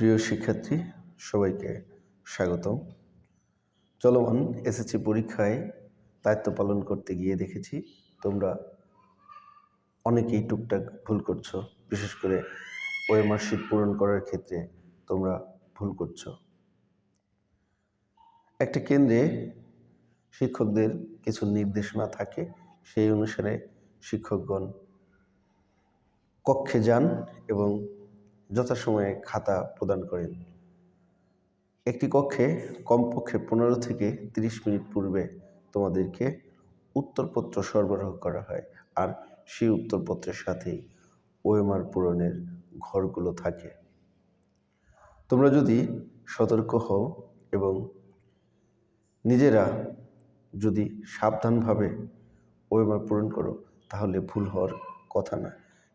প্রিয় শিক্ষার্থী, সবাইকে স্বাগতম। চলমান এসএসসি পরীক্ষায় দায়িত্ব পালন করতে গিয়ে দেখেছি তোমরা অনেকেই টুকটাক ভুল করছো। বিশেষ করে ওএমআর শিট পূরণ করার ক্ষেত্রে তোমরা ভুল করছো। একটা কেন্দ্রে শিক্ষকদের কিছু নির্দেশনা থাকে, সেই অনুসারে শিক্ষকগণ কক্ষে যান এবং যথাসময়ে খাতা প্রদান করেন। একটি কক্ষে কমপক্ষে 15 থেকে 30 মিনিট পূর্বে তোমাদেরকে উত্তরপত্র সরবরাহ করা হয়, আর সেই উত্তরপত্রের সাথেই ওএমআর পূরণের ঘরগুলো থাকে। তোমরা যদি সতর্ক হও এবং নিজেরা যদি সাবধানভাবে ওএমআর পূরণ করো তাহলে ভুল হওয়ার কথা না,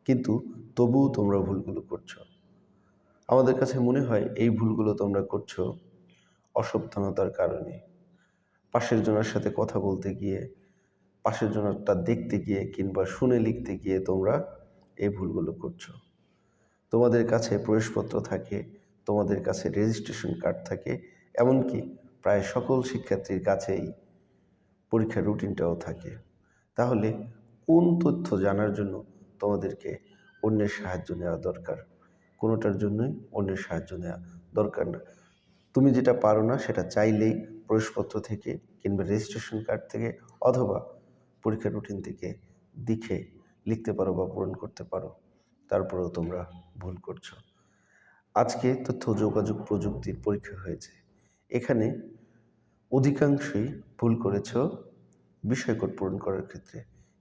কিন্তু তবুও তোমরা ভুলগুলো করছো। আমাদের কাছে মনে হয় এই ভুলগুলো তোমরা করছো অসাবধানতার কারণে। পাশের জনের সাথে কথা বলতে গিয়ে, পাশের জনেরটা দেখতে গিয়ে কিংবা শুনে লিখতে গিয়ে তোমরা এই ভুলগুলো করছো। তোমাদের কাছে প্রবেশপত্র থাকে, তোমাদের কাছে রেজিস্ট্রেশন কার্ড থাকে, এমনকি প্রায় সকল শিক্ষার্থীর কাছেই পরীক্ষার রুটিনটাও থাকে। তাহলে কোন তথ্য জানার জন্য তোমাদেরকে অন্যের সাহায্য নেওয়া দরকার? কোনোটার জন্যই অন্যের সাহায্য নেওয়া দরকার না। তুমি যেটা পারো না সেটা চাইলেই প্রবেশপত্র থেকে কিংবা রেজিস্ট্রেশন কার্ড থেকে অথবা পরীক্ষার রুটিন থেকে দেখে লিখতে পারো বা পূরণ করতে পারো। তারপরেও তোমরা ভুল করছো। আজকে তথ্য যোগাযোগ প্রযুক্তির পরীক্ষা হয়েছে, এখানে অধিকাংশই ভুল করেছ বিষয়কোড পূরণ করার ক্ষেত্রে।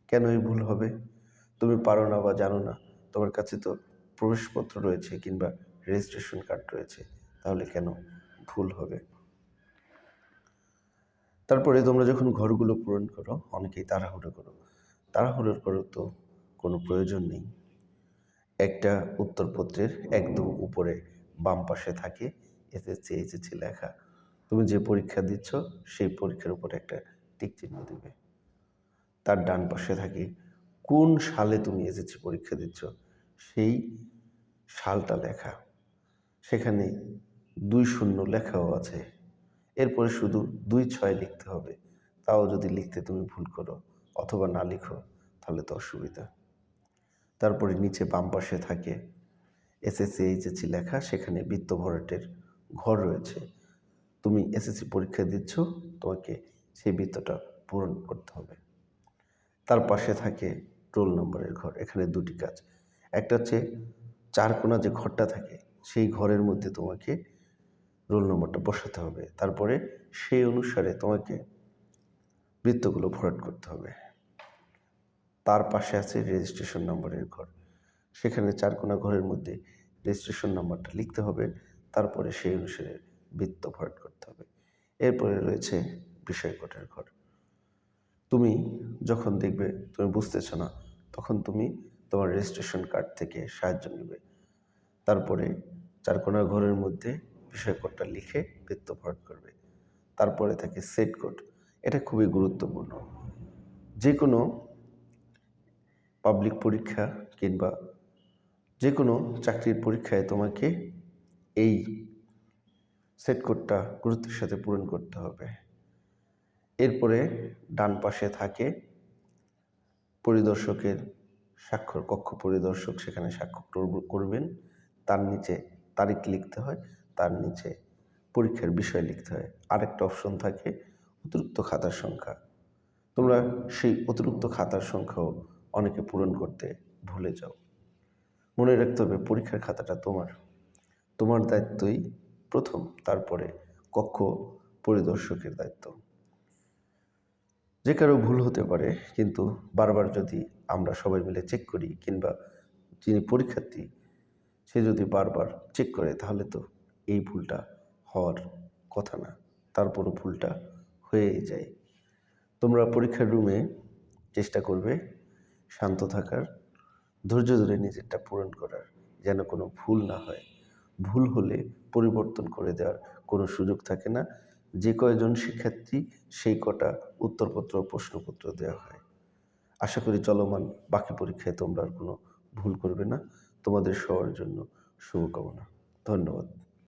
কেন এই ভুল হবে? তুমি পারো না বা জানো না, তোমার কাছে তো প্রবেশপত্র রয়েছে কিংবা রেজিস্ট্রেশন কার্ড রয়েছে, তাহলে কেন ভুল হবে? তারপরে তোমরা যখন ঘরগুলো পূরণ করো অনেকেই তাড়াহুড়ো করো। তাড়াহুড়োর করার তো কোনো প্রয়োজন নেই। একটা উত্তরপত্রের একদম উপরে বাম পাশে থাকে এসএসসি এইচএসসি লেখা। তুমি যে পরীক্ষা দিচ্ছ সেই পরীক্ষার উপরে একটা টিক চিহ্ন দেবে। তার ডান পাশে থাকে কোন সালে তুমি এসএসসি পরীক্ষা দিচ্ছ সেই সালটা লেখা। সেখানে 20 লেখাও আছে। এরপরে শুধু 26 লিখতে হবে। তাও যদি লিখতে তুমি ভুল করো অথবা না লিখো তাহলে তো অসুবিধা। তারপরে নিচে বাম পাশে থাকে এসএসসি এইচএসসি লেখা, সেখানে বৃত্ত ভরাটের ঘর রয়েছে। তুমি এসএসসি পরীক্ষা দিচ্ছ, তোমাকে সেই বৃত্তটা পূরণ করতে হবে। তার পাশে থাকে রোল নম্বরের ঘর। এখানে দুটি কাজ, একটা হচ্ছে 4 কোণা যে ঘরটা থাকে সেই ঘরের মধ্যে তোমাকে রোল নম্বরটা বসাতে হবে, তারপরে সেই অনুসারে তোমাকে বৃত্তগুলো ভরাট করতে হবে। তার পাশে আছে রেজিস্ট্রেশন নম্বরের ঘর, সেখানে 4 কোণা ঘরের মধ্যে রেজিস্ট্রেশন নাম্বারটা লিখতে হবে, তারপরে সেই অনুসারে বৃত্ত ভরাট করতে হবে। এরপরে রয়েছে বিষয়কোডের ঘর। তুমি যখন দেখবে তুমি বুঝতেছ না তখন তুমি তোমার রেজিস্ট্রেশন কার্ড থেকে সাহায্য নেবে। তারপরে 4 কোণা ঘরের মধ্যে বিষয়কোডটা লিখে বৃত্ত ভরাট করবে। তারপরে থাকে সেট কোড। এটা খুবই গুরুত্বপূর্ণ। যে কোনো পাবলিক পরীক্ষা কিংবা যে কোনো চাকরির পরীক্ষায় তোমাকে এই সেট কোডটা গুরুত্বের সাথে পূরণ করতে হবে। এরপরে ডান পাশে থাকে পরিদর্শকের স্বাক্ষর, কক্ষ পরিদর্শক সেখানে স্বাক্ষর করবেন। তার নিচে তারিখ লিখতে হয়, তার নিচে পরীক্ষার বিষয় লিখতে হয়। আরেকটা অপশন থাকে অতিরিক্ত খাতার সংখ্যা। তোমরা সেই অতিরিক্ত খাতার সংখ্যাও অনেকে পূরণ করতে ভুলে যাও। মনে রাখতে হবে পরীক্ষার খাতাটা তোমার দায়িত্বই প্রথম, তারপরে কক্ষ পরিদর্শকের দায়িত্ব। যে কারো ভুল হতে পারে, কিন্তু বারবার যদি আমরা সবাই মিলে চেক করি কিংবা যিনি পরীক্ষার্থী সে যদি বারবার চেক করে তাহলে তো এই ভুলটা হওয়ার কথা না, তারপরও ভুলটা হয়েই যায়। তোমরা পরীক্ষার রুমে চেষ্টা করবে শান্ত থাকার, ধৈর্য ধরে নিজেরটা পূরণ করার, যেন কোনো ভুল না হয়। ভুল হলে পরিবর্তন করে দেওয়ার কোনো সুযোগ থাকে না। যে কয়জন শিক্ষার্থী সেই কটা উত্তরপত্র প্রশ্নপত্র দেওয়া হয়। আশা করি চলমান বাকি পরীক্ষায় তোমরা আর কোনো ভুল করবে না। তোমাদের সবার জন্য শুভকামনা। ধন্যবাদ।